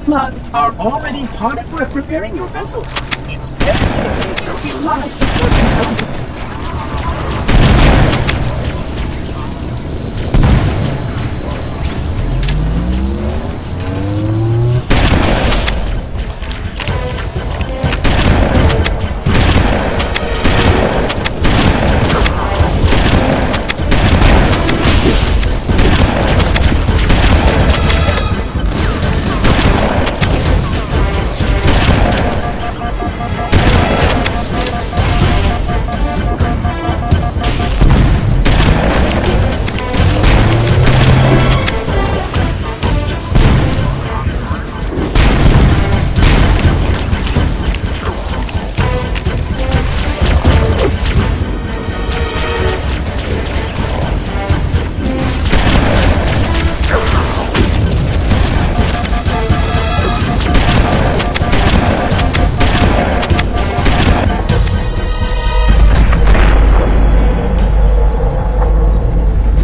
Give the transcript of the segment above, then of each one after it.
flood are already hard at work repairing your vessel. It's best to utilize the flood's intelligence.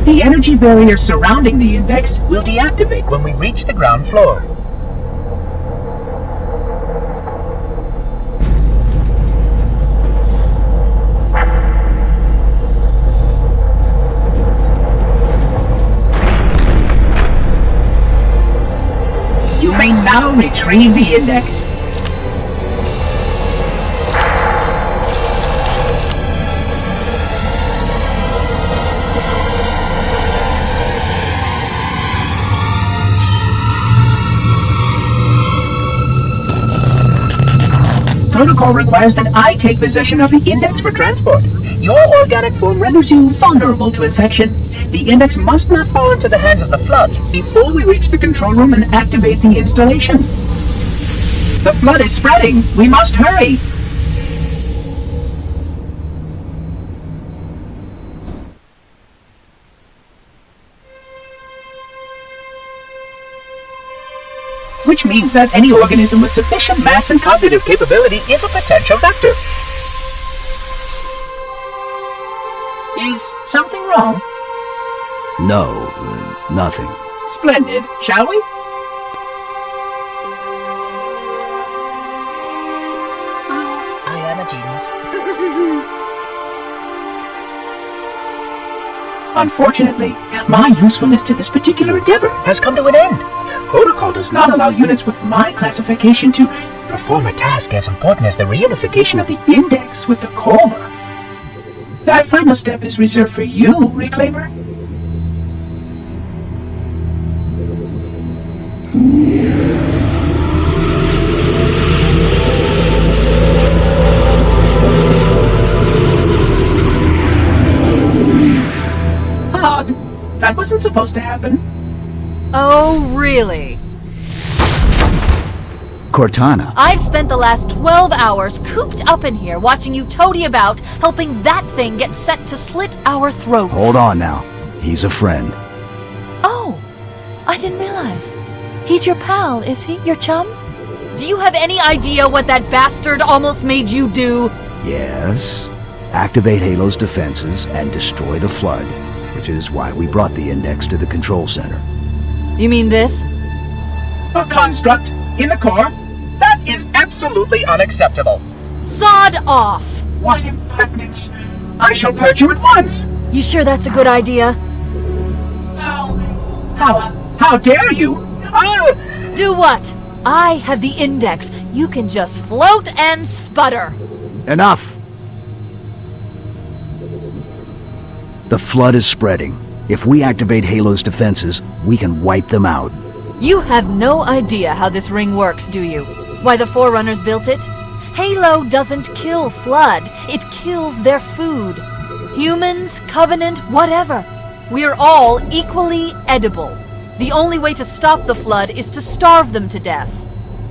The energy barrier surrounding the index will deactivate when we reach the ground floor. You may now retrieve the index. Protocol requires that I take possession of the index for transport. Your organic form renders you vulnerable to infection. The index must not fall into the hands of the flood before we reach the control room and activate the installation. The flood is spreading. We must hurry. Which means that any organism with sufficient mass and cognitive capability is a potential vector. Is something wrong? No, nothing. Splendid, shall we? I am a genius. Unfortunately, my usefulness to this particular endeavor has come to an end. Protocol does not allow units with my classification to perform a task as important as the reunification of the index with the core. That final step is reserved for you, Reclaimer. Odd. That wasn't supposed to happen. Oh, really? Cortana. I've spent the last 12 hours cooped up in here watching you toady about, helping that thing get set to slit our throats. Hold on now. He's a friend. Oh, I didn't realize. He's your pal, is he? Your chum? Do you have any idea what that bastard almost made you do? Yes. Activate Halo's defenses and destroy the flood, which is why we brought the index to the control center. You mean this? A construct in the core? That is absolutely unacceptable. Sod off! What impertinence! I shall purge you at once! You sure that's a good idea? How dare you? I'll... Do what? I have the index. You can just float and sputter. Enough! The flood is spreading. If we activate Halo's defenses, we can wipe them out. You have no idea how this ring works, do you? Why the Forerunners built it? Halo doesn't kill Flood. It kills their food. Humans, Covenant, whatever. We're all equally edible. The only way to stop the Flood is to starve them to death.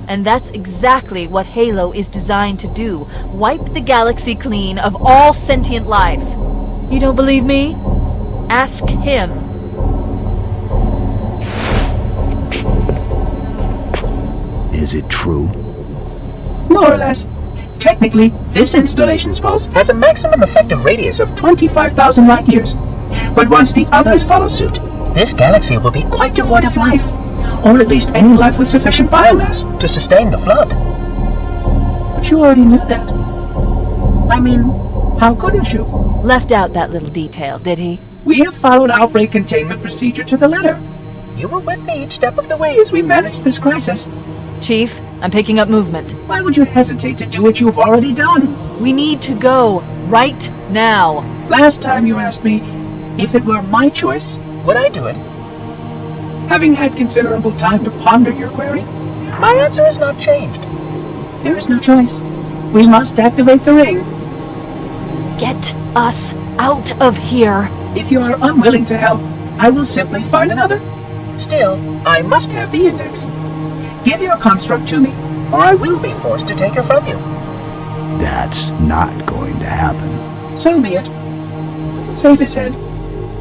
And that's exactly what Halo is designed to do. Wipe the galaxy clean of all sentient life. You don't believe me? Ask him. Is it true? More or less. Technically, this installation's pulse has a maximum effective radius of 25,000 light years. But once the others follow suit, this galaxy will be quite devoid of life. Or at least any life with sufficient biomass to sustain the flood. But you already knew that. I mean, how couldn't you? Left out that little detail, did he? We have followed outbreak containment procedure to the letter. You were with me each step of the way as we managed this crisis. Chief, I'm picking up movement. Why would you hesitate to do what you've already done? We need to go right now. Last time you asked me, if it were my choice, would I do it? Having had considerable time to ponder your query, my answer has not changed. There is no choice. We must activate the ring. Get us out of here. If you are unwilling to help, I will simply find another. Still, I must have the index. Give your construct to me, or I will be forced to take her from you. That's not going to happen. So be it. Save his head.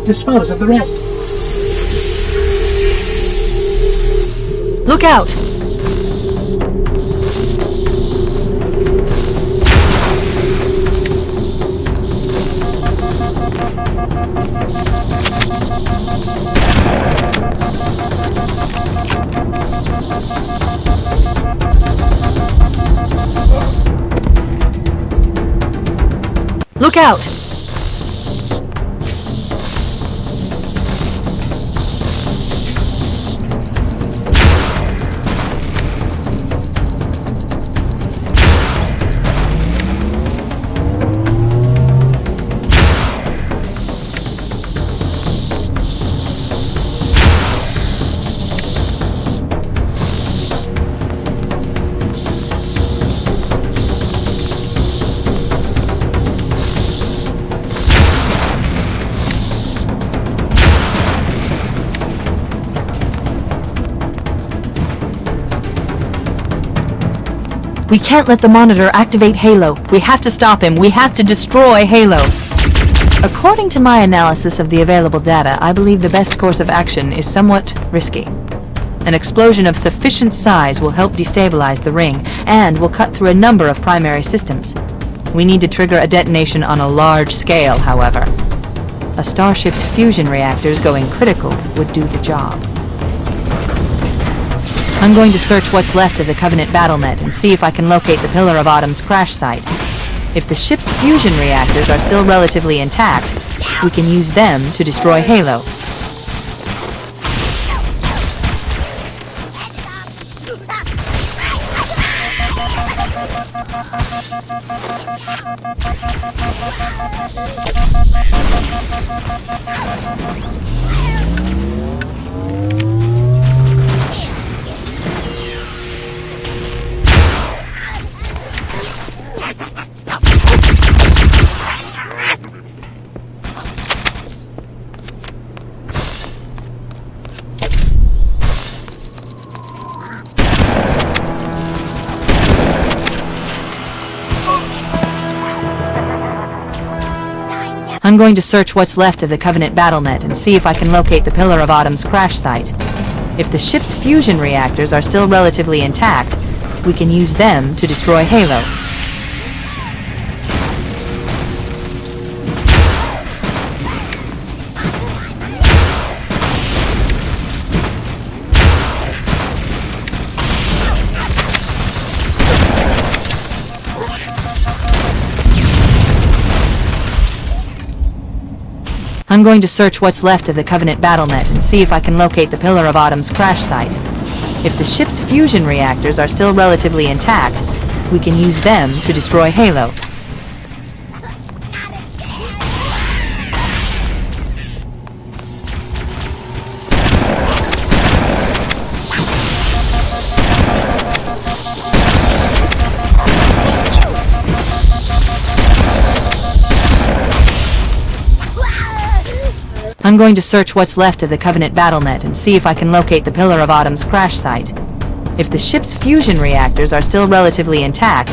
Dispose of the rest. Look out! Look out! We can't let the monitor activate Halo. We have to stop him. We have to destroy Halo. According to my analysis of the available data, I believe the best course of action is somewhat risky. An explosion of sufficient size will help destabilize the ring and will cut through a number of primary systems. We need to trigger a detonation on a large scale, however. A starship's fusion reactors going critical would do the job. I'm going to search what's left of the Covenant BattleNet and see if I can locate the Pillar of Autumn's crash site. If the ship's fusion reactors are still relatively intact, we can use them to destroy Halo. I'm going to search what's left of the Covenant BattleNet and see if I can locate the Pillar of Autumn's crash site. If the ship's fusion reactors are still relatively intact, we can use them to destroy Halo. I'm going to search what's left of the Covenant BattleNet and see if I can locate the Pillar of Autumn's crash site. If the ship's fusion reactors are still relatively intact, we can use them to destroy Halo. I'm going to search what's left of the Covenant BattleNet and see if I can locate the Pillar of Autumn's crash site. If the ship's fusion reactors are still relatively intact,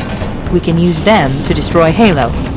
we can use them to destroy Halo.